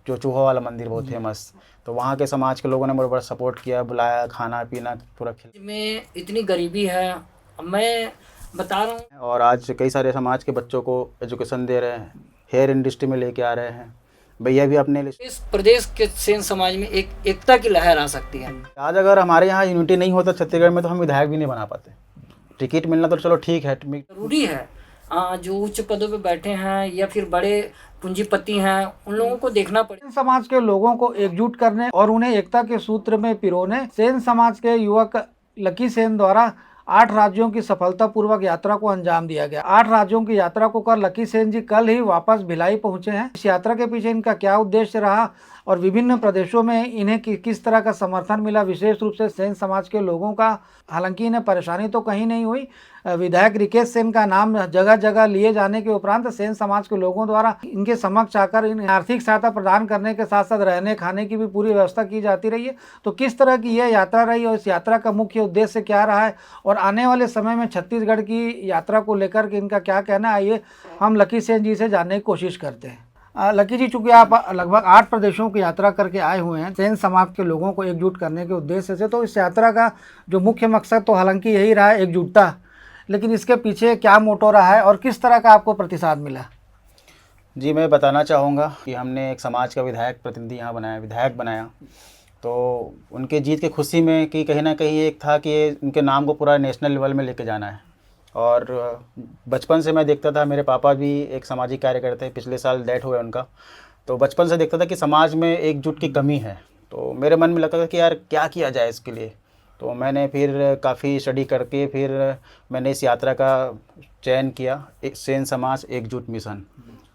जो चूहा वाला मंदिर बहुत फेमस, तो वहाँ के समाज के लोगों ने मुझे बड़ा सपोर्ट किया, बुलाया, खाना पीना पूरा में इतनी गरीबी है। अब मैं बता रहा हूँ। और आज कई सारे समाज के बच्चों को एजुकेशन दे रहे हैं, हेयर इंडस्ट्री में लेके आ रहे हैं। भैया भी अपने इस प्रदेश के सेन समाज में एक एकता की लहर आ सकती है। आज अगर हमारे यहाँ यूनिटी नहीं होता छत्तीसगढ़ में, तो हम विधायक भी नहीं बना पाते। टिकट मिलना तो चलो ठीक है, ज़रूरी है। जो उच्च पदों पे बैठे हैं या फिर बड़े पूंजीपति हैं, उन लोगों को देखना पड़ेगा। सेन समाज के लोगों को एकजुट करने और उन्हें एकता के सूत्र में पिरोने सेन समाज के युवक लकी सेन द्वारा 8 राज्यों की सफलतापूर्वक यात्रा को अंजाम दिया गया। 8 राज्यों की यात्रा को कर लकी सेन जी कल ही वापस भिलाई पहुंचे हैं। इस यात्रा के पीछे इनका क्या उद्देश्य रहा और विभिन्न प्रदेशों में इन्हें किस तरह का समर्थन मिला, विशेष रूप से सेन समाज के लोगों का, हालांकि इन्हें परेशानी तो कहीं नहीं हुई। विधायक रिकेश सेन का नाम जगह जगह लिए जाने के उपरांत सेन समाज के लोगों द्वारा इनके समक्ष आकर इन्हें आर्थिक सहायता प्रदान करने के साथ साथ रहने खाने की भी पूरी व्यवस्था की जाती रही है। तो किस तरह की यह यात्रा रही और इस यात्रा का मुख्य उद्देश्य क्या रहा है और आने वाले समय में छत्तीसगढ़ की यात्रा को लेकर के इनका क्या कहना है, आइए हम लकी सेन जी से जानने की कोशिश करते हैं। लकी जी, चूंकि आप लगभग 8 प्रदेशों की यात्रा करके आए हुए हैं सेन समाज के लोगों को एकजुट करने के उद्देश्य से, तो इस यात्रा का जो मुख्य मकसद तो हालांकि यही रहा है, एकजुटता, लेकिन इसके पीछे क्या मोटो रहा है और किस तरह का आपको प्रतिसाद मिला? जी, मैं बताना चाहूँगा कि हमने एक समाज का विधायक प्रतिनिधि यहाँ बनाया, विधायक बनाया, तो उनके जीत की खुशी में कि कहीं ना कहीं एक था कि उनके नाम को पूरा नेशनल लेवल में लेके जाना है। और बचपन से मैं देखता था, मेरे पापा भी एक सामाजिक कार्यकर्ता थे, पिछले साल डेथ हुआ उनका, तो बचपन से देखता था कि समाज में एकजुट की कमी है। तो मेरे मन में लगता था कि यार क्या किया जाए इसके लिए। तो मैंने फिर काफ़ी स्टडी करके फिर मैंने इस यात्रा का चयन किया, एक सेन समाज एकजुट मिशन।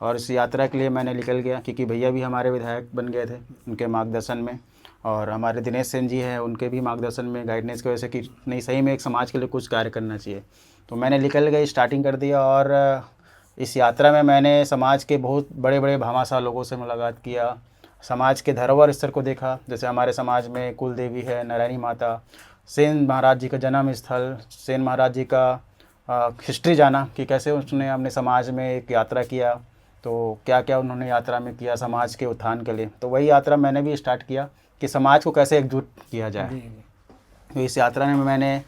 और इस यात्रा के लिए मैंने निकल गया क्योंकि भैया भी हमारे विधायक बन गए थे, उनके मार्गदर्शन में, और हमारे दिनेश सेन जी हैं, उनके भी मार्गदर्शन में, गाइडेंस की वजह से कि नहीं सही में एक समाज के लिए कुछ कार्य करना चाहिए। तो मैंने निकल गई, स्टार्टिंग कर दिया। और इस यात्रा में मैंने समाज के बहुत बड़े बड़े भामाशाह लोगों से मुलाकात किया, समाज के धरोहर स्थल को देखा। जैसे हमारे समाज में कुल देवी है, नारायणी माता, सेन महाराज जी का जन्म स्थल, सेन महाराज जी का हिस्ट्री जाना कि कैसे उसने अपने समाज में एक यात्रा किया, तो क्या क्या उन्होंने यात्रा में किया समाज के उत्थान के लिए। तो वही यात्रा मैंने भी स्टार्ट किया कि समाज को कैसे एकजुट किया जाए। तो इस यात्रा में मैंने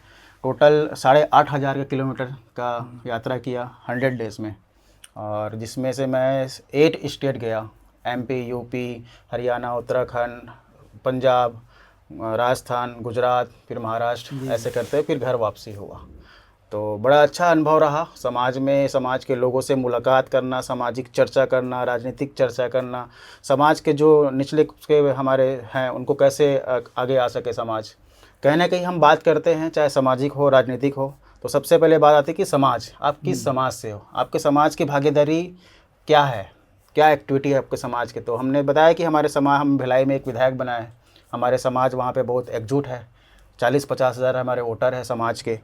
टोटल 8,500 किलोमीटर का यात्रा किया 100 डेज़ में, और जिसमें से मैं 8 स्टेट गया, MP, UP, हरियाणा, उत्तराखंड, पंजाब, राजस्थान, गुजरात, फिर महाराष्ट्र, ऐसे करते फिर घर वापसी हुआ। तो बड़ा अच्छा अनुभव रहा समाज में, समाज के लोगों से मुलाकात करना, सामाजिक चर्चा करना, राजनीतिक चर्चा करना, समाज के जो निचले के हमारे हैं उनको कैसे आगे आ सके समाज। कहीं ना कहीं हम बात करते हैं, चाहे सामाजिक हो, राजनीतिक हो, तो सबसे पहले बात आती है कि समाज, आप किस समाज से हो, आपके समाज की भागीदारी क्या है, क्या एक्टिविटी है आपके समाज के। तो हमने बताया कि हमारे समाज, हम भिलाई में एक विधायक बनाए, हमारे समाज वहाँ पे बहुत एकजुट है, 40-50 हज़ार हमारे वोटर हैं समाज के।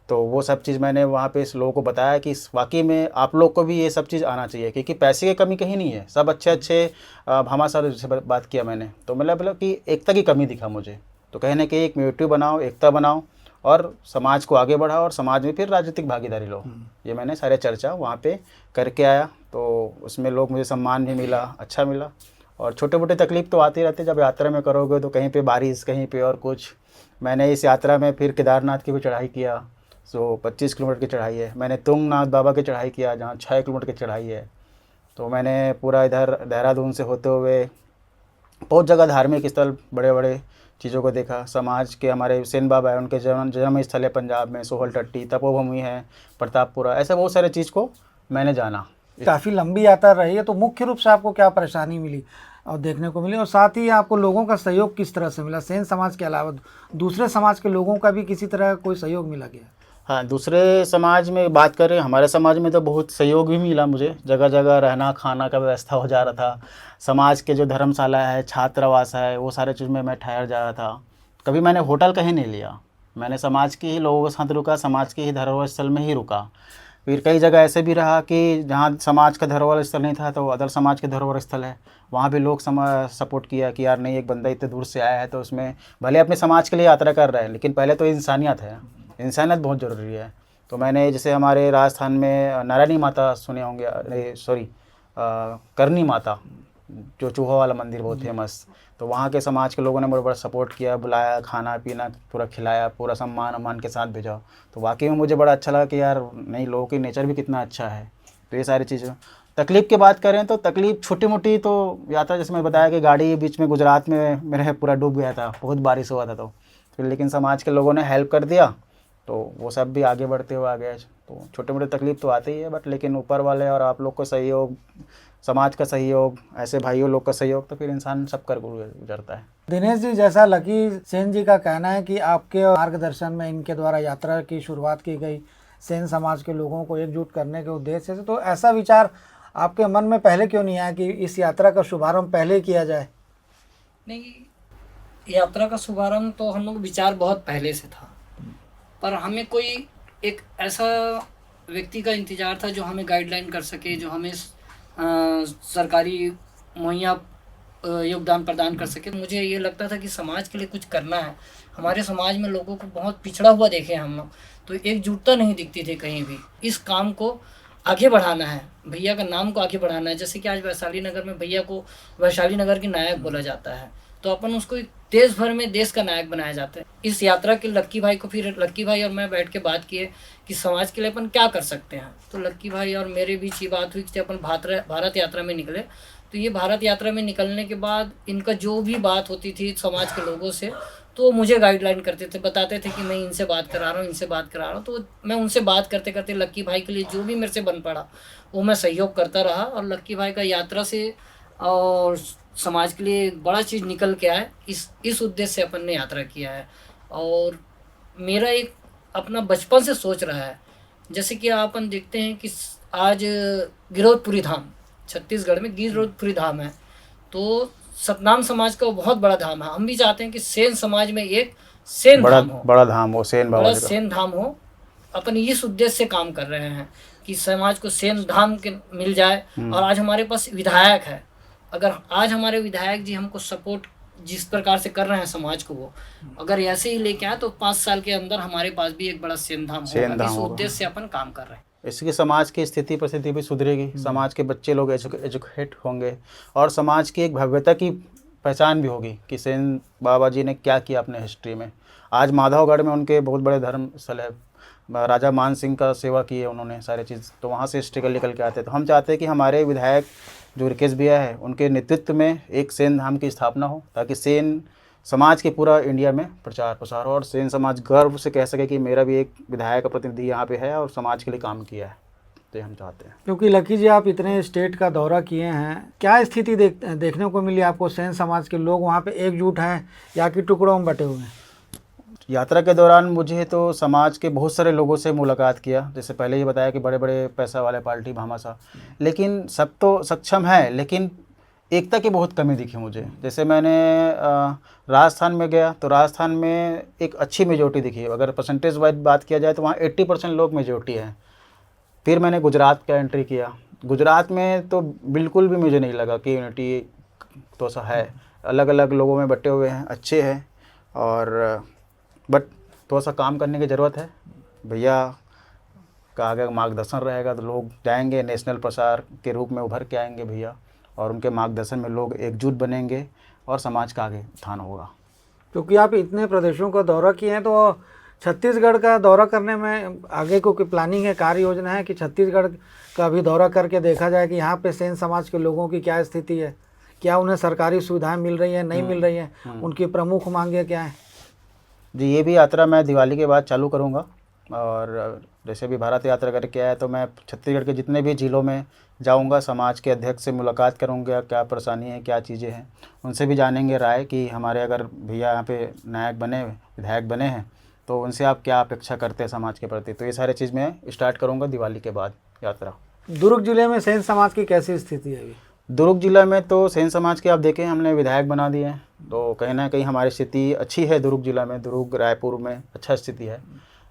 तो वो सब चीज़ मैंने वहाँ पे इस लोगों को बताया कि वाकई में आप लोग को भी ये सब चीज़ आना चाहिए, क्योंकि पैसे की कमी कहीं नहीं है, सब अच्छे अच्छे भामाशाह से बात किया मैंने। तो मतलब कि एकता की कमी दिखा मुझे। तो कहीं ना कहीं एक यूनिटी बनाओ, एकता बनाओ और समाज को आगे बढ़ाओ, और समाज में फिर राजनीतिक भागीदारी लो। ये मैंने सारे चर्चा वहाँ पे करके आया। तो उसमें लोग मुझे सम्मान भी मिला, अच्छा मिला। और छोटे मोटे तकलीफ़ तो आती रहती, जब यात्रा में करोगे तो कहीं पे बारिश, कहीं पे और कुछ। मैंने इस यात्रा में फिर केदारनाथ की भी चढ़ाई किया, 25 किलोमीटर की चढ़ाई है। मैंने तुंगनाथ बाबा की चढ़ाई किया, जहाँ 6 किलोमीटर की चढ़ाई है। तो मैंने पूरा इधर देहरादून से होते हुए बहुत जगह धार्मिक स्थल, बड़े बड़े चीज़ों को देखा। समाज के हमारे सेन बाबा है, उनके जन्म स्थल है पंजाब में, सोहल टट्टी, तपोभूमि है, प्रतापपुरा, ऐसे बहुत सारे चीज़ को मैंने जाना। काफ़ी लंबी यात्रा रही है, तो मुख्य रूप से आपको क्या परेशानी मिली और देखने को मिली, और साथ ही आपको लोगों का सहयोग किस तरह से मिला? सेन समाज के अलावा दूसरे समाज के लोगों का भी किसी तरह कोई सहयोग मिला क्या? हाँ, दूसरे समाज में बात करें, हमारे समाज में तो बहुत सहयोग भी मिला मुझे। जगह जगह रहना खाना का व्यवस्था हो जा रहा था। समाज के जो धर्मशाला है, छात्रावास है, वो सारे चीज़ में मैं ठहर जा रहा था। कभी मैंने होटल कहीं नहीं लिया, मैंने समाज के ही लोगों के साथ रुका, समाज के ही धरोहर स्थल में ही रुका। फिर कई जगह ऐसे भी रहा कि जहाँ समाज का धरोहर स्थल नहीं था तो अदर समाज के धरोहर स्थल है, वहाँ भी लोग सपोर्ट किया कि यार नहीं, एक बंदा इतने दूर से आया है तो उसमें भले अपने समाज के लिए यात्रा कर रहा है, लेकिन पहले तो इंसानियत है, इंसानियत बहुत ज़रूरी है। तो मैंने जैसे हमारे राजस्थान में नारायणी माता सुने होंगे, सॉरी करनी माता, जो चूहा वाला मंदिर बहुत फेमस, तो वहाँ के समाज के लोगों ने मुझे बड़ा सपोर्ट किया, बुलाया, खाना पीना पूरा खिलाया, पूरा सम्मान सम्मान के साथ भेजा। तो वाकई में मुझे बड़ा अच्छा लगा कि यार नहीं, लोगों की नेचर भी कितना अच्छा है। तो ये सारी चीज़ें, तकलीफ़ की बात करें तो तकलीफ़ छोटी मोटी तो यात्रा, जैसे मैं बताया कि गाड़ी बीच में गुजरात में मेरे पूरा डूब गया था, बहुत बारिश हुआ था, तो फिर लेकिन समाज के लोगों ने हेल्प कर दिया, तो वो सब भी आगे बढ़ते हुए आ गए। तो छोटे मोटे तकलीफ़ तो आती ही है, बट लेकिन ऊपर वाले और आप लोग का सहयोग, समाज का सहयोग, ऐसे भाइयों लोग का सहयोग, तो फिर इंसान सब कर गुजरता है। दिनेश जी, जैसा लकी सेन जी का कहना है कि आपके मार्गदर्शन में इनके द्वारा यात्रा की शुरुआत की गई सेन समाज के लोगों को एकजुट करने के उद्देश्य से, तो ऐसा विचार आपके मन में पहले क्यों नहीं आया कि इस यात्रा का शुभारंभ पहले किया जाए? नहीं, यात्रा का शुभारंभ तो हम लोग विचार बहुत पहले से था, पर हमें कोई एक ऐसा व्यक्ति का इंतज़ार था जो हमें गाइडलाइन कर सके, जो हमें सरकारी मुहैया योगदान प्रदान कर सके। मुझे ये लगता था कि समाज के लिए कुछ करना है। हमारे समाज में लोगों को बहुत पिछड़ा हुआ देखे हम लोग, तो एकजुटता नहीं दिखती थी कहीं भी। इस काम को आगे बढ़ाना है, भैया का नाम को आगे बढ़ाना है। जैसे कि आज वैशाली नगर में भैया को वैशाली नगर के नायक बोला जाता है, तो अपन उसको देश भर में देश का नायक बनाया जाता है। इस यात्रा के लक्की भाई को, फिर लक्की भाई और मैं बैठ के बात किए कि समाज के लिए अपन क्या कर सकते हैं। तो लक्की भाई और मेरे बीच ये बात हुई कि अपन भारत यात्रा में निकले। तो ये भारत यात्रा में निकलने के बाद इनका जो भी बात होती थी समाज के लोगों से, तो मुझे गाइडलाइन करते थे, बताते थे कि मैं इनसे बात करा रहा हूँ, इनसे बात करा रहा हूँ। तो मैं उनसे बात करते करते लक्की भाई के लिए जो भी मेरे से बन पड़ा वो मैं सहयोग करता रहा, और लक्की भाई का यात्रा से और समाज के लिए एक बड़ा चीज़ निकल के आए, इस उद्देश्य से अपन ने यात्रा किया है। और मेरा एक अपना बचपन से सोच रहा है, जैसे कि अपन देखते हैं कि आज गिरौदपुरी धाम, छत्तीसगढ़ में गिरौदपुरी धाम है, तो सतनाम समाज का बहुत बड़ा धाम है। हम भी चाहते हैं कि सेन समाज में एक सेन धाम हो, बड़ा धाम हो, सेन बाबा बड़ा जी का। सेन धाम हो। अपन इस उद्देश्य से काम कर रहे हैं कि समाज को सेन धाम के मिल जाए। और आज हमारे पास विधायक है, अगर आज हमारे विधायक जी हमको सपोर्ट जिस प्रकार से कर रहे हैं समाज को, वो अगर ऐसे ही लेके आए तो 5 साल के अंदर हमारे पास भी एक बड़ा सेन धाम होगा। इस उद्देश्य से अपन काम कर रहे हैं। इसकी समाज की स्थिति परिस्थिति भी सुधरेगी, समाज के बच्चे लोग एजुकेट होंगे, और समाज की एक भव्यता की पहचान भी होगी कि सेन बाबा जी ने क्या किया अपने हिस्ट्री में। आज माधवगढ़ में उनके बहुत बड़े धर्म स्थल है, राजा मान सिंह का सेवा की है उन्होंने, सारी चीज़, तो वहाँ से हिस्ट्री निकल के आते। तो हम चाहते हैं कि हमारे विधायक जो रिकेश भैया है, उनके नेतृत्व में एक सेन धाम की स्थापना हो, ताकि सेन समाज के पूरा इंडिया में प्रचार प्रसार हो, और सेन समाज गर्व से कह सके कि मेरा भी एक विधायक का प्रतिनिधि यहाँ पे है और समाज के लिए काम किया है। तो ये हम चाहते हैं। क्योंकि लकी जी, आप इतने स्टेट का दौरा किए हैं, क्या स्थिति देखने को मिली आपको? सेन समाज के लोग वहाँ पे एकजुट हैं या कि टुकड़ों में बटे हुए हैं? यात्रा के दौरान मुझे तो समाज के बहुत सारे लोगों से मुलाकात किया, जैसे पहले ही बताया कि बड़े बड़े पैसा वाले पार्टी भामाशाह, लेकिन सब तो सक्षम है, लेकिन एकता की बहुत कमी दिखी मुझे। जैसे मैंने राजस्थान में गया तो राजस्थान में एक अच्छी मेजोरिटी दिखी, अगर परसेंटेज वाइज बात किया जाए तो वहाँ 80% लोग मेजोरिटी है। फिर मैंने गुजरात का एंट्री किया, गुजरात में तो बिल्कुल भी मुझे नहीं लगा कि यूनिटी तो सा है, अलग अलग लोगों में बटे हुए हैं, अच्छे हैं, और बट थोड़ा सा काम करने की ज़रूरत है। भैया का आगे मार्गदर्शन रहेगा तो लोग जाएंगे, नेशनल प्रसार के रूप में उभर के आएंगे भैया, और उनके मार्गदर्शन में लोग एकजुट बनेंगे और समाज का आगे उत्थान होगा। क्योंकि आप इतने प्रदेशों का दौरा किए हैं, तो छत्तीसगढ़ का दौरा करने में आगे को कोई प्लानिंग है, कार्य योजना है कि छत्तीसगढ़ का भी दौरा करके देखा जाए कि यहाँ पे सेन समाज के लोगों की क्या स्थिति है, क्या उन्हें सरकारी सुविधाएं मिल रही हैं, नहीं मिल रही हैं, उनकी प्रमुख मांगें क्या हैं? जी, ये भी यात्रा मैं दिवाली के बाद चालू करूँगा, और जैसे भी भारत यात्रा करके आया तो मैं छत्तीसगढ़ के जितने भी ज़िलों में जाऊंगा, समाज के अध्यक्ष से मुलाकात करूंगा, क्या परेशानी है, क्या चीज़ें हैं, उनसे भी जानेंगे राय कि हमारे अगर भैया यहाँ पे नायक बने, विधायक बने हैं, तो उनसे आप क्या अपेक्षा करते हैं समाज के प्रति। तो ये सारी चीज़ मैं स्टार्ट करूँगा दिवाली के बाद यात्रा। दुर्ग जिले में सेन समाज की कैसी स्थिति है अभी? दुर्ग जिला में तो सेन समाज के आप देखें हमने विधायक बना दिए हैं, तो कहीं ना कहीं हमारी स्थिति अच्छी है दुर्ग जिला में। दुर्ग रायपुर में अच्छा स्थिति है,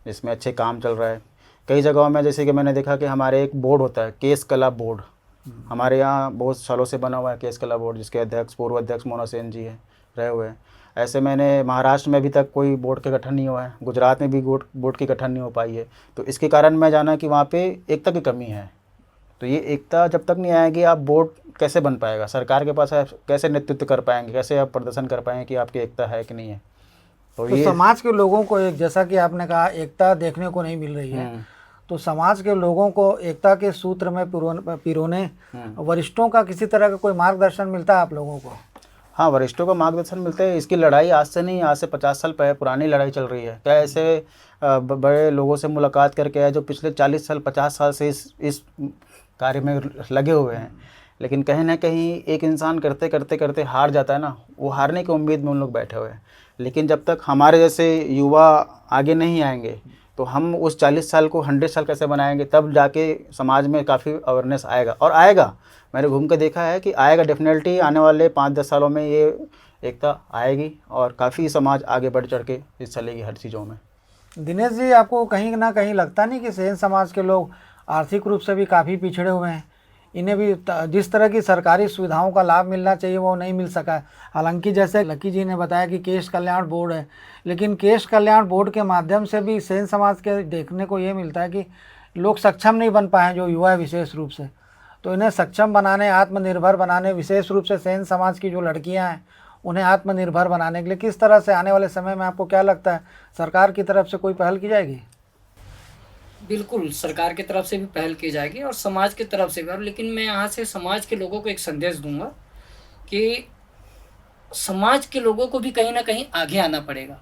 जिसमें अच्छे काम चल रहा है। कई जगहों में जैसे कि मैंने देखा कि हमारे एक बोर्ड होता है, केस कला बोर्ड, हमारे यहाँ बहुत सालों से बना हुआ है केस कला बोर्ड, जिसके अध्यक्ष पूर्व अध्यक्ष मोना सेन जी हैं, रहे हुए हैं। ऐसे मैंने महाराष्ट्र में अभी तक कोई बोर्ड का गठन नहीं हुआ है, गुजरात में भी बोर्ड की गठन नहीं हो पाई है। तो इसके कारण मैं जाना कि वहाँ पे एकता की कमी है। तो ये एकता जब तक नहीं आएगी, आप बोर्ड कैसे बन पाएगा, सरकार के पास आप कैसे नेतृत्व कर पाएंगे, कैसे आप प्रदर्शन कर पाएंगे कि आपकी एकता है कि नहीं है। तो तो ये समाज के लोगों को एक, जैसा कि आपने कहा एकता देखने को नहीं मिल रही है, तो समाज के लोगों को एकता के सूत्र में पिरोने वरिष्ठों का किसी तरह का कोई मार्गदर्शन मिलता है आप लोगों को? हाँ, वरिष्ठों का मार्गदर्शन मिलता है। इसकी लड़ाई आज से नहीं, आज से 50 साल पहले पुरानी लड़ाई चल रही है। क्या ऐसे बड़े लोगों से मुलाकात करके है जो पिछले 40 साल 50 साल से इस कार्य में लगे हुए हैं, लेकिन कहीं ना कहीं एक इंसान करते करते करते हार जाता है ना, वो हारने की उम्मीद में उन लोग बैठे हुए हैं। लेकिन जब तक हमारे जैसे युवा आगे नहीं आएंगे तो हम उस 40 साल को 100 साल कैसे बनाएंगे, तब जाके समाज में काफ़ी अवेयरनेस आएगा। और आएगा, मैंने घूम के देखा है कि आएगा डेफिनेटली। आने वाले 5-10 सालों में ये एकता आएगी और काफ़ी समाज आगे बढ़ चढ़ के हिस्सा लेगी हर चीज़ों में। दिनेश जी, आपको कहीं ना कहीं लगता नहीं कि सेन समाज के लोग आर्थिक रूप से भी काफ़ी पिछड़े हुए हैं? इन्हें भी जिस तरह की सरकारी सुविधाओं का लाभ मिलना चाहिए वो नहीं मिल सका है। हालांकि जैसे लकी जी ने बताया कि केश कल्याण बोर्ड है, लेकिन केश कल्याण बोर्ड के माध्यम से भी सेन समाज के देखने को ये मिलता है कि लोग सक्षम नहीं बन पाए, जो युवा है विशेष रूप से। तो इन्हें सक्षम बनाने, आत्मनिर्भर बनाने, विशेष रूप से सेन समाज की जो लड़कियाँ हैं उन्हें आत्मनिर्भर बनाने के लिए किस तरह से आने वाले समय में आपको क्या लगता है सरकार की तरफ से कोई पहल की जाएगी? बिल्कुल, सरकार की तरफ से भी पहल की जाएगी और समाज की तरफ से भी। लेकिन मैं यहाँ से समाज के लोगों को एक संदेश दूंगा कि समाज के लोगों को भी कहीं ना कहीं आगे आना पड़ेगा।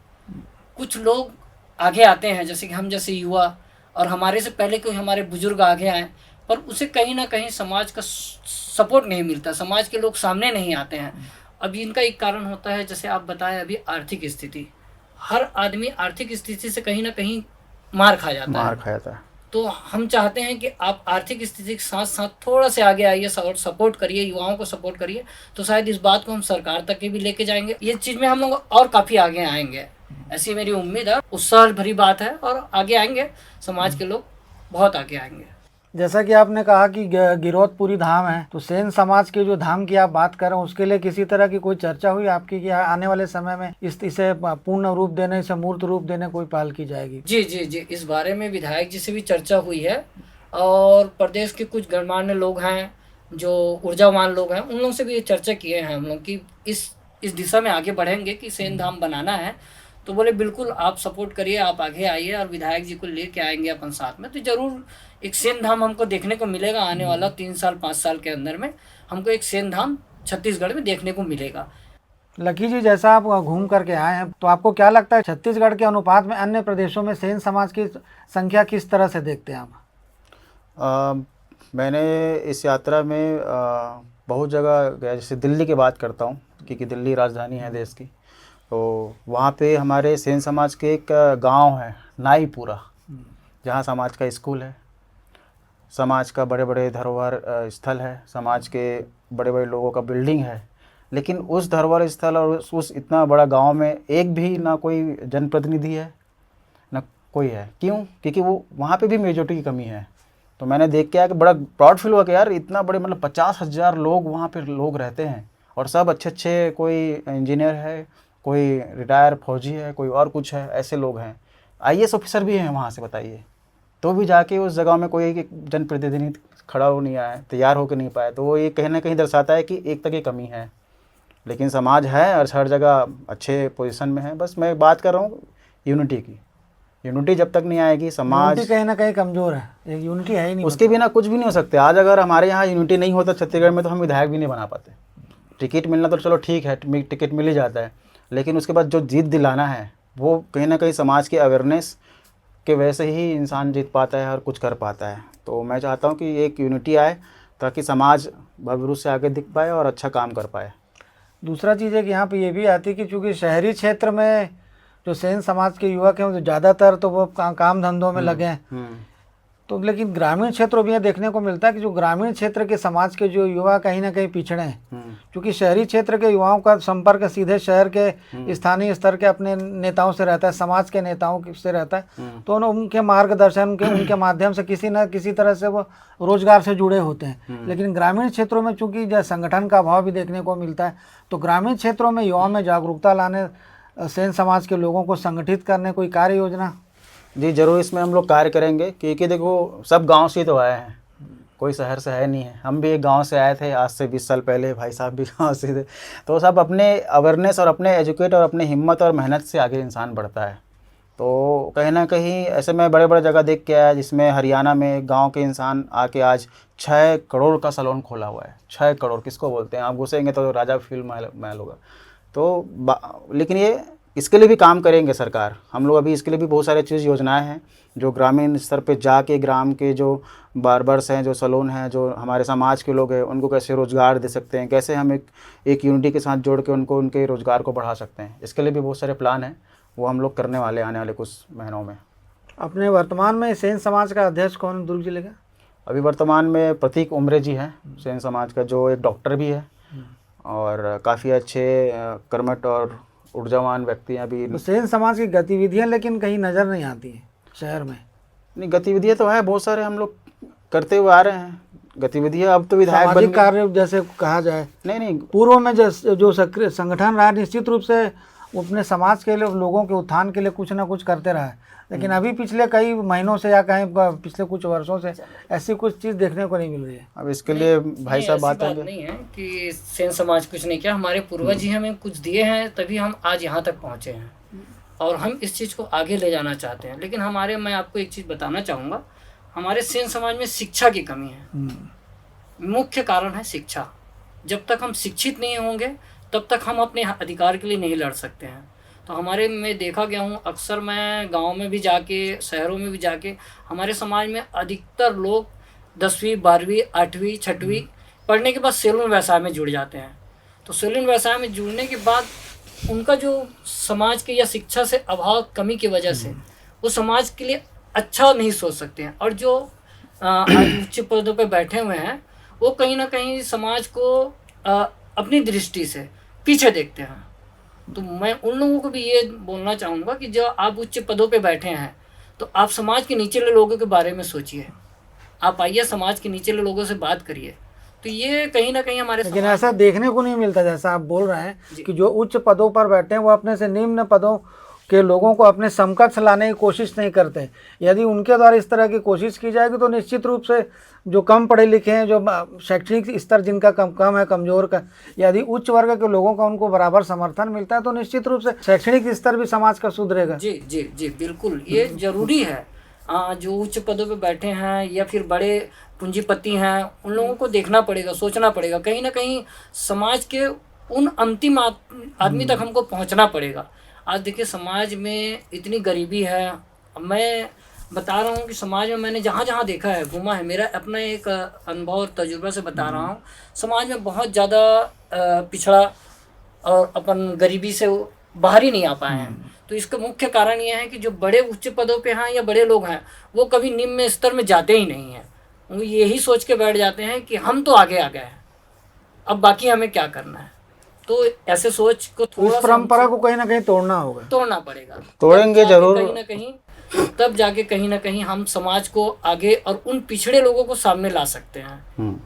कुछ लोग आगे आते हैं, जैसे कि हम जैसे युवा, और हमारे से पहले कोई हमारे बुजुर्ग आगे आए, पर उसे कहीं ना कहीं समाज का सपोर्ट नहीं मिलता, समाज के लोग सामने नहीं आते हैं। अभी इनका एक कारण होता है, जैसे आप बताएं अभी, आर्थिक स्थिति। हर आदमी आर्थिक स्थिति से कहीं ना कहीं मार खा जाता है। तो हम चाहते हैं कि आप आर्थिक स्थिति के साथ साथ थोड़ा से आगे आइए और सपोर्ट करिए, युवाओं को सपोर्ट करिए, तो शायद इस बात को हम सरकार तक के भी लेके जाएंगे। ये चीज़ में हम लोग और काफ़ी आगे आएंगे, ऐसी मेरी उम्मीद है। उत्साह भरी बात है और आगे आएंगे, समाज के लोग बहुत आगे आएंगे। जैसा कि आपने कहा कि गिरौदपुरी धाम है, तो सेन समाज के जो धाम की आप बात कर रहे हैं उसके लिए किसी तरह की कोई चर्चा हुई आपकी कि आने वाले समय में इसे पूर्ण रूप देने, इसे मूर्त रूप देने कोई पहल की जाएगी? जी जी जी, इस बारे में विधायक जी से भी चर्चा हुई है और प्रदेश के कुछ गणमान्य लोग हैं, जो ऊर्जावान लोग हैं, उन लोगों से भी ये चर्चा किए हैं हम लोग कि इस दिशा में आगे बढ़ेंगे कि सेन धाम बनाना है। तो बोले बिल्कुल आप सपोर्ट करिए, आप आगे आइए और विधायक जी को लेके आएंगे अपन साथ में, तो जरूर एक सेन धाम हमको देखने को मिलेगा। आने वाला 3 साल 5 साल के अंदर में हमको एक सेन धाम छत्तीसगढ़ में देखने को मिलेगा। लकी जी, जैसा आप घूम करके आए हैं, तो आपको क्या लगता है छत्तीसगढ़ के अनुपात में अन्य प्रदेशों में सेन समाज की संख्या किस तरह से देखते हैं आप? मैंने इस यात्रा में बहुत जगह गया, जैसे दिल्ली की बात करता हूँ क्योंकि दिल्ली राजधानी है देश की। तो वहाँ पे हमारे सेन समाज के एक गांव है नाईपुरा, जहाँ समाज का स्कूल है, समाज का बड़े बड़े धरोहर स्थल है, समाज के बड़े बड़े लोगों का बिल्डिंग है। लेकिन उस धरोहर स्थल और उस इतना बड़ा गांव में एक भी ना कोई जनप्रतिनिधि है ना कोई है। क्यों? क्योंकि वो वहाँ पे भी मेजोरिटी की कमी है। तो मैंने देख के आया कि बड़ा प्राउड फील हुआ कि यार इतना बड़े मतलब 50,000 लोग वहाँ पे लोग रहते हैं और सब अच्छे अच्छे, कोई इंजीनियर है, कोई रिटायर फौजी है, कोई और कुछ है, ऐसे लोग हैं, IAS ऑफिसर भी हैं वहाँ से, बताइए। तो भी जाके उस जगह में कोई जनप्रतिनिधि खड़ा हो नहीं आया, तैयार होकर नहीं पाया। तो वो ये कहीं ना कहीं दर्शाता है कि एकता की कमी है। लेकिन समाज है और हर जगह अच्छे पोजीशन में है। बस मैं बात कर रहा हूँ यूनिटी की। यूनिटी जब तक नहीं आएगी, समाज यूनिटी कहीं ना कहीं कमज़ोर है, एक यूनिटी है ही नहीं, उसके बिना कुछ भी नहीं हो सकते। आज अगर हमारे यहाँ यूनिटी नहीं होता छत्तीसगढ़ में, तो हम विधायक भी नहीं बना पाते। टिकट मिलना तो चलो ठीक है, टिकट मिल ही जाता है, लेकिन उसके बाद जो जीत दिलाना है वो कहीं ना कहीं समाज की अवेयरनेस के वजह से ही इंसान जीत पाता है और कुछ कर पाता है। तो मैं चाहता हूँ कि एक यूनिटी आए ताकि समाज भव्य रूप से आगे दिख पाए और अच्छा काम कर पाए। दूसरा चीज़ है कि यहाँ पे ये भी आती है कि चूँकि शहरी क्षेत्र में जो सेन समाज के युवक हैं, ज़्यादातर तो वो काम धंधों में लगे हैं। तो लेकिन ग्रामीण क्षेत्रों में यह देखने को मिलता है कि जो ग्रामीण क्षेत्र के समाज के जो युवा कहीं ना कहीं पिछड़े हैं, क्योंकि शहरी क्षेत्र के युवाओं का संपर्क सीधे शहर के स्थानीय स्तर के अपने नेताओं से रहता है, समाज के नेताओं से रहता है। तो उनके मार्गदर्शन उनके माध्यम से किसी न किसी तरह से वो रोजगार से जुड़े होते हैं। लेकिन ग्रामीण क्षेत्रों में चूँकि संगठन का अभाव भी देखने को मिलता है, तो ग्रामीण क्षेत्रों में युवाओं में जागरूकता लाने, सेन समाज के लोगों को संगठित करने कोई कार्य योजना? जी ज़रूर, इसमें हम लोग कार्य करेंगे क्योंकि देखो सब गांव से तो आए हैं, कोई शहर से है नहीं है। हम भी एक गांव से आए थे आज से 20 साल पहले, भाई साहब भी गांव से थे। तो सब अपने अवेयरनेस और अपने एजुकेट और अपने हिम्मत और मेहनत से आगे इंसान बढ़ता है। तो कहीं ना कहीं ऐसे मैं बड़े बड़े जगह देख के आया, जिसमें हरियाणा में गांव के इंसान आके आज 6 करोड़ का सैलून खोला हुआ है। 6 करोड़ किसको बोलते हैं, आप घुसेंगे तो राजा फील्ड महल होगा। तो लेकिन ये इसके लिए भी काम करेंगे सरकार, हम लोग अभी इसके लिए भी बहुत सारे चीज़ योजनाएं हैं जो ग्रामीण स्तर पे जाके ग्राम के जो बार्बर्स हैं, जो सैलून हैं, जो हमारे समाज के लोग हैं, उनको कैसे रोज़गार दे सकते हैं, कैसे हम एक यूनिटी के साथ जोड़ के उनको उनके रोज़गार को बढ़ा सकते हैं। इसके लिए भी बहुत सारे प्लान हैं, वो हम लोग करने वाले आने वाले कुछ महीनों में। अपने वर्तमान में सेन समाज का अध्यक्ष कौन दुर्ग जिले का? अभी वर्तमान में प्रतीक उमरे जी हैं सेन समाज का, जो एक डॉक्टर भी है और काफ़ी अच्छे कर्मठ और ऊर्जावान व्यक्ति हैं। अभी तो सेन समाज की गतिविधियां लेकिन कहीं नज़र नहीं आती हैं शहर में। नहीं, गतिविधियाँ तो है बहुत सारे, हम लोग करते हुए आ रहे हैं गतिविधियाँ। अब तो विधायक बन सामाजिक गए। कार्य जैसे कहा जाए, नहीं, पूर्व में जो सक्रिय संगठन रहा निश्चित रूप से अपने समाज के लिए, लोगों के उत्थान के लिए कुछ ना कुछ करते रहा है, लेकिन अभी पिछले कई महीनों से या कहीं पिछले कुछ वर्षों से ऐसी कुछ चीज़ देखने को नहीं मिल रही है। अब इसके लिए भाई साहब बात बात नहीं है कि सेन समाज कुछ नहीं किया, हमारे पूर्वज ही हमें कुछ दिए हैं, तभी हम आज यहाँ तक पहुँचे हैं और हम इस चीज़ को आगे ले जाना चाहते हैं। लेकिन मैं आपको एक चीज़ बताना चाहूँगा, हमारे सेन समाज में शिक्षा की कमी है। मुख्य कारण है शिक्षा। जब तक हम शिक्षित नहीं होंगे तब तक हम अपने अधिकार के लिए नहीं लड़ सकते हैं। तो हमारे मैं देखा गया हूँ, अक्सर मैं गांव में भी जाके, शहरों में भी जाके, हमारे समाज में अधिकतर लोग 10वीं 12वीं 8वीं 6वीं पढ़ने के बाद सैलून व्यवसाय में जुड़ जाते हैं। तो सैलून व्यवसाय में जुड़ने के बाद उनका जो समाज के या शिक्षा से अभाव कमी की वजह से वो समाज के लिए अच्छा नहीं सोच सकते हैं, और जो आज उच्च पदों पे बैठे हुए हैं वो कहीं ना कहीं समाज को अपनी दृष्टि से पीछे देखते हैं। तो मैं उन लोगों को भी ये बोलना चाहूँगा कि जो आप उच्च पदों पे बैठे हैं तो आप समाज के निचले लोगों के बारे में सोचिए, आप आइए समाज के निचले लोगों से बात करिए। तो ये कहीं ना कहीं हमारे, लेकिन ऐसा देखने को नहीं मिलता जैसा आप बोल रहे हैं कि जो उच्च पदों पर बैठे हैं वो अपने से निम्न पदों के लोगों को अपने समकक्ष लाने की कोशिश नहीं करते। यदि उनके द्वारा इस तरह की कोशिश की जाएगी तो निश्चित रूप से जो कम पढ़े लिखे हैं, जो शैक्षणिक स्तर जिनका कम है, कमज़ोर का, यदि उच्च वर्ग के लोगों का उनको बराबर समर्थन मिलता है तो निश्चित रूप से शैक्षणिक स्तर भी समाज का सुधरेगा। जी जी जी बिल्कुल, ये जरूरी है। जो उच्च पदों पे बैठे हैं या फिर बड़े पूंजीपति हैं, उन लोगों को देखना पड़ेगा, सोचना पड़ेगा। कहीं ना कहीं समाज के उन अंतिम आदमी तक हमको पहुंचना पड़ेगा। आज देखिए समाज में इतनी गरीबी है, मैं बता रहा हूँ कि समाज में मैंने जहाँ जहाँ देखा है, घूमा है, मेरा अपना एक अनुभव और तजुर्बा से बता रहा हूँ, समाज में बहुत ज़्यादा पिछड़ा और अपन गरीबी से बाहर ही नहीं आ पाए हैं। तो इसका मुख्य कारण ये है कि जो बड़े उच्च पदों पे हैं या बड़े लोग हैं वो कभी निम्न स्तर में जाते ही नहीं हैं। वो यही सोच के बैठ जाते हैं कि हम तो आगे आ गए हैं, अब बाकी हमें क्या करना है। तो ऐसे सोच को थोड़ा, इस परंपरा को कहीं ना कहीं तोड़ना पड़ेगा। तोड़ेंगे जरूर, कहीं ना कहीं, तब जाके कहीं ना कहीं हम समाज को आगे और उन पिछड़े लोगों को सामने ला सकते हैं।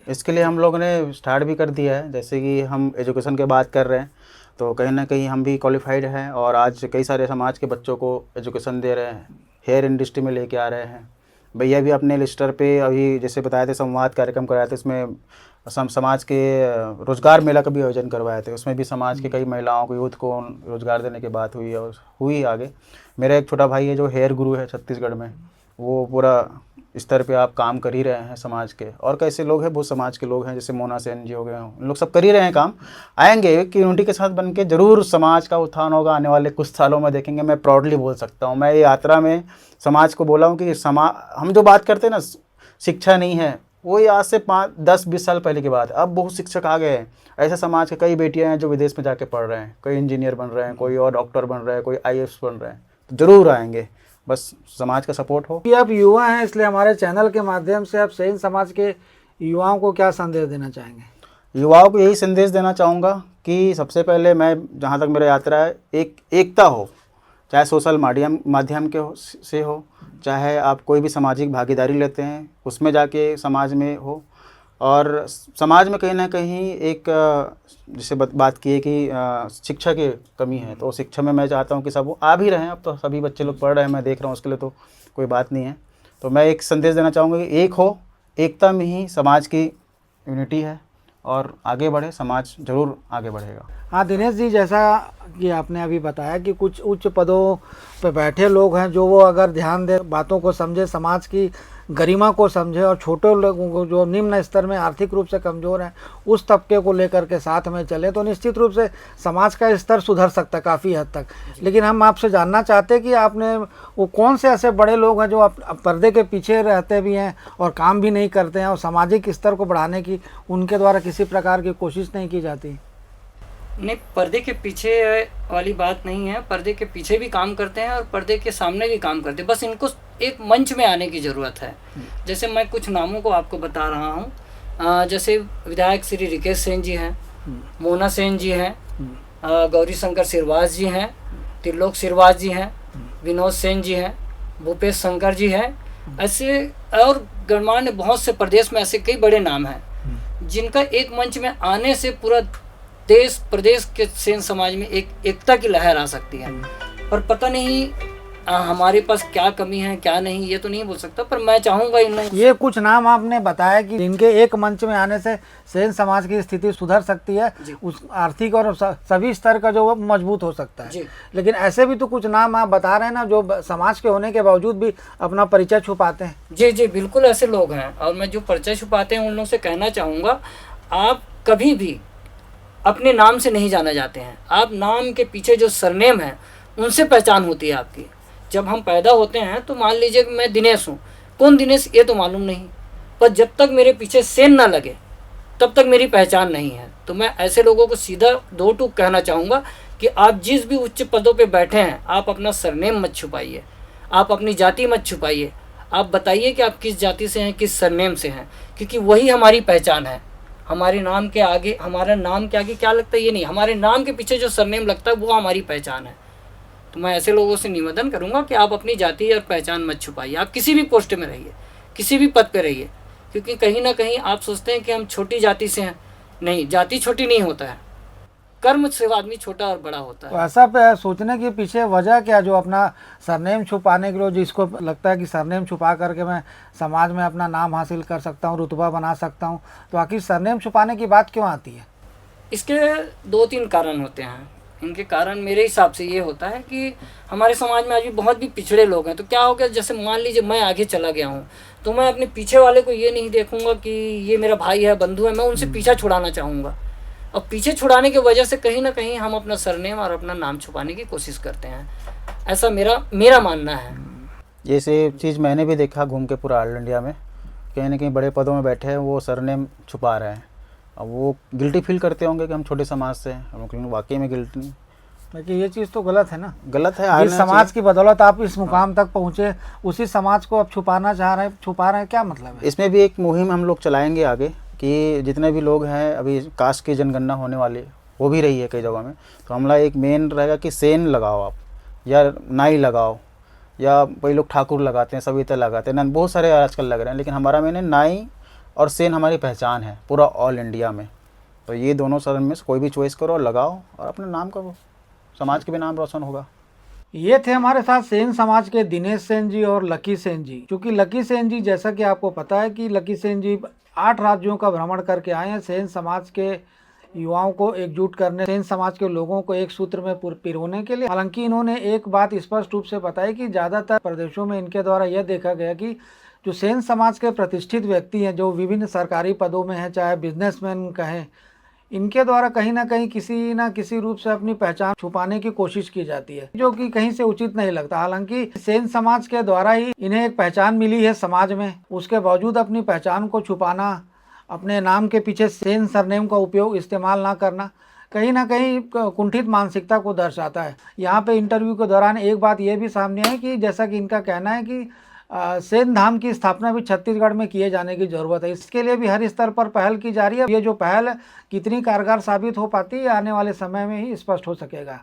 इसके लिए हम लोग ने स्टार्ट भी कर दिया है। जैसे कि हम एजुकेशन की बात कर रहे हैं तो कहीं ना कहीं हम भी क्वालिफाइड हैं और आज कई सारे समाज के बच्चों को एजुकेशन दे रहे हैं, हेयर इंडस्ट्री में लेके आ रहे हैं। भैया भी अपने लिस्टर पे अभी जैसे बताए थे संवाद कार्यक्रम कराए थे, उसमें समाज के रोज़गार मेला का भी आयोजन करवाए थे। उसमें भी समाज के कई महिलाओं को, यूथ को रोज़गार देने की बात हुई और हुई आगे। मेरा एक छोटा भाई है जो हेयर गुरु है छत्तीसगढ़ में, वो पूरा स्तर पे आप काम कर ही रहे हैं समाज के। और कैसे लोग हैं, बहुत समाज के लोग हैं, जैसे मोना सेन जी हो गए, उन लोग सब कर ही रहे हैं काम। आएंगे कि यूनिटी के साथ बन के ज़रूर समाज का उत्थान होगा आने वाले कुछ सालों में, देखेंगे। मैं प्राउडली बोल सकता हूँ, मैं ये यात्रा में समाज को बोला हूँ कि हम जो बात करते हैं ना, शिक्षा नहीं है, वो आज से 5-10-20 साल पहले की बात है। अब बहुत शिक्षक आ गए हैं। ऐसे समाज के कई बेटियाँ हैं जो विदेश में जाके पढ़ रहे हैं, कोई इंजीनियर बन रहे हैं, कोई और डॉक्टर बन रहे हैं, कोई IAS बन रहे हैं। तो ज़रूर आएंगे, बस समाज का सपोर्ट हो। कि आप युवा हैं, इसलिए हमारे चैनल के माध्यम से आप सेन समाज के युवाओं को क्या संदेश देना चाहेंगे? युवाओं को यही संदेश देना चाहूँगा कि सबसे पहले मैं, जहाँ तक मेरा यात्रा है, एकता हो, चाहे सोशल माध्यम के से हो, चाहे आप कोई भी सामाजिक भागीदारी लेते हैं उसमें जाके समाज में हो। और समाज में कहीं ना कहीं एक जैसे बात की है कि शिक्षा की कमी है, तो शिक्षा में मैं चाहता हूँ कि सब आ भी रहे हैं। अब तो सभी बच्चे लोग पढ़ रहे हैं, मैं देख रहा हूँ, उसके लिए तो कोई बात नहीं है। तो मैं एक संदेश देना चाहूँगा कि एक हो, एकता में ही समाज की यूनिटी है और आगे बढ़े, समाज जरूर आगे बढ़ेगा। हाँ दिनेश जी, जैसा कि आपने अभी बताया कि कुछ उच्च पदों पे बैठे लोग हैं जो वो अगर ध्यान दे, बातों को समझे, समाज की गरिमा को समझे और छोटे लोगों को जो निम्न स्तर में आर्थिक रूप से कमज़ोर हैं उस तबके को लेकर के साथ में चले तो निश्चित रूप से समाज का स्तर सुधर सकता है काफ़ी हद तक। लेकिन हम आपसे जानना चाहते हैं कि आपने वो कौन से ऐसे बड़े लोग हैं जो पर्दे के पीछे रहते भी हैं और काम भी नहीं करते हैं और सामाजिक स्तर को बढ़ाने की उनके द्वारा किसी प्रकार की कोशिश नहीं की जाती? नहीं, पर्दे के पीछे वाली बात नहीं है। पर्दे के पीछे भी काम करते हैं और पर्दे के सामने भी काम करते हैं, बस इनको एक मंच में आने की ज़रूरत है। जैसे मैं कुछ नामों को आपको बता रहा हूँ। जैसे विधायक श्री रिकेश सेन जी हैं, मोना सेन जी हैं, गौरी शंकर सिरवास जी हैं, त्रिलोक सिरवास जी हैं, विनोद सेन जी हैं, भूपेश शंकर जी हैं। ऐसे और गणमान्य बहुत से प्रदेश में ऐसे कई बड़े नाम हैं जिनका एक मंच में आने से पूरा देश प्रदेश के सेन समाज में एक एकता की लहर आ सकती है। और पता नहीं हमारे पास क्या कमी है क्या नहीं, ये तो नहीं बोल सकता, पर मैं चाहूँगा इन लोगों। ये कुछ नाम आपने बताया कि इनके एक मंच में आने से सेन समाज की स्थिति सुधर सकती है, उस आर्थिक और सभी स्तर का जो वो मजबूत हो सकता है। लेकिन ऐसे भी तो कुछ नाम आप बता रहे हैं ना जो समाज के होने के बावजूद भी अपना परिचय छुपाते हैं। जी जी बिल्कुल ऐसे लोग हैं, और मैं जो परिचय छुपाते हैं उन लोगों से कहना चाहूँगा, आप कभी भी अपने नाम से नहीं जाना जाते हैं। आप नाम के पीछे जो सरनेम है उनसे पहचान होती है आपकी। जब हम पैदा होते हैं तो मान लीजिए कि मैं दिनेश हूँ, कौन दिनेश ये तो मालूम नहीं, पर जब तक मेरे पीछे सेन ना लगे तब तक मेरी पहचान नहीं है। तो मैं ऐसे लोगों को सीधा दो टूक कहना चाहूँगा कि आप जिस भी उच्च पदों पे बैठे हैं आप अपना सरनेम मत छुपाइए, आप अपनी जाति मत छुपाइए। आप बताइए कि आप किस जाति से हैं, किस सरनेम से हैं, क्योंकि वही हमारी पहचान है। हमारे नाम के आगे, हमारा नाम के आगे क्या लगता है ये नहीं, हमारे नाम के पीछे जो सरनेम लगता है वो हमारी पहचान है। तो मैं ऐसे लोगों से निवेदन करूंगा कि आप अपनी जाति और पहचान मत छुपाइए। आप किसी भी पोस्ट में रहिए, किसी भी पद पे रहिए, क्योंकि कहीं ना कहीं आप सोचते हैं कि हम छोटी जाति से हैं। नहीं, जाति छोटी नहीं होता है, कर्म से आदमी छोटा और बड़ा होता है। तो ऐसा सोचने के पीछे वजह क्या, जो अपना सरनेम छुपाने के लिए जिसको लगता है कि सरनेम छुपा करके मैं समाज में अपना नाम हासिल कर सकता हूँ, रुतबा बना सकता हूँ, तो आखिर सरनेम छुपाने की बात क्यों आती है? इसके 2-3 कारण होते हैं। इनके कारण मेरे हिसाब से ये होता है कि हमारे समाज में आज भी बहुत भी पिछड़े लोग हैं। तो क्या हो गया, जैसे मान लीजिए मैं आगे चला गया हूँ तो मैं अपने पीछे वाले को ये नहीं देखूंगा कि ये मेरा भाई है, बंधु है, मैं उनसे पीछा छुड़ाना चाहूँगा। और पीछे छुड़ाने की वजह से कहीं ना कहीं हम अपना सरनेम और अपना नाम छुपाने की कोशिश करते हैं। ऐसा मेरा मानना है। ये से चीज़ मैंने भी देखा घूम के पूरा ऑल इंडिया में, कहीं ना कहीं बड़े पदों में बैठे हैं वो सरनेम छुपा रहे हैं। अब वो गिल्टी फील करते होंगे कि हम छोटे समाज से हैं, हम लोग वाकई में गिल्टी नहीं। लेकिन ये चीज़ तो गलत है ना, गलत है। इस समाज की बदौलत आप इस मुकाम तक पहुँचे, उसी समाज को आप छुपाना चाह रहे हैं, छुपा रहे हैं, क्या मतलब है? इसमें भी एक मुहिम हम लोग चलाएंगे आगे कि जितने भी लोग हैं, अभी कास्ट की जनगणना होने वाली वो भी रही है कई जगहों में, तो हमला एक मेन रहेगा कि सेन लगाओ आप, या नाई लगाओ, या कोई लोग ठाकुर लगाते हैं, सविता लगाते हैं ना, बहुत सारे आजकल लग रहे हैं, लेकिन हमारा मैंने नाई और सेन हमारी पहचान है पूरा ऑल इंडिया में। तो ये दोनों सरन में से कोई भी चॉइस करो और लगाओ और अपना नाम करो, समाज के भी नाम रोशन होगा। ये थे हमारे साथ सेन समाज के दिनेश सेन जी और लकी सेन जी। क्योंकि लकी सेन जी, जैसा कि आपको पता है कि लकी सेन जी 8 राज्यों का भ्रमण करके आए हैं सेन समाज के युवाओं को एकजुट करने, सेन समाज के लोगों को एक सूत्र में पिरोने के लिए। हालांकि इन्होंने एक बात स्पष्ट रूप से बताई कि ज़्यादातर प्रदेशों में इनके द्वारा यह देखा गया कि जो सेन समाज के प्रतिष्ठित व्यक्ति हैं, जो विभिन्न सरकारी पदों में हैं, चाहे बिजनेसमैन कहें, इनके द्वारा कहीं ना कहीं किसी ना किसी रूप से अपनी पहचान छुपाने की कोशिश की जाती है, जो कि कहीं से उचित नहीं लगता। हालांकि सेन समाज के द्वारा ही इन्हें एक पहचान मिली है समाज में, उसके बावजूद अपनी पहचान को छुपाना, अपने नाम के पीछे सेन सरनेम का उपयोग इस्तेमाल ना करना, कहीं ना कहीं कुंठित मानसिकता को दर्शाता है। यहाँ पे इंटरव्यू के दौरान एक बात यह भी सामने आई कि जैसा कि इनका कहना है कि सेन धाम की स्थापना भी छत्तीसगढ़ में किए जाने की ज़रूरत है। इसके लिए भी हर स्तर पर पहल की जा रही है। ये जो पहल कितनी कारगर साबित हो पाती है आने वाले समय में ही स्पष्ट हो सकेगा।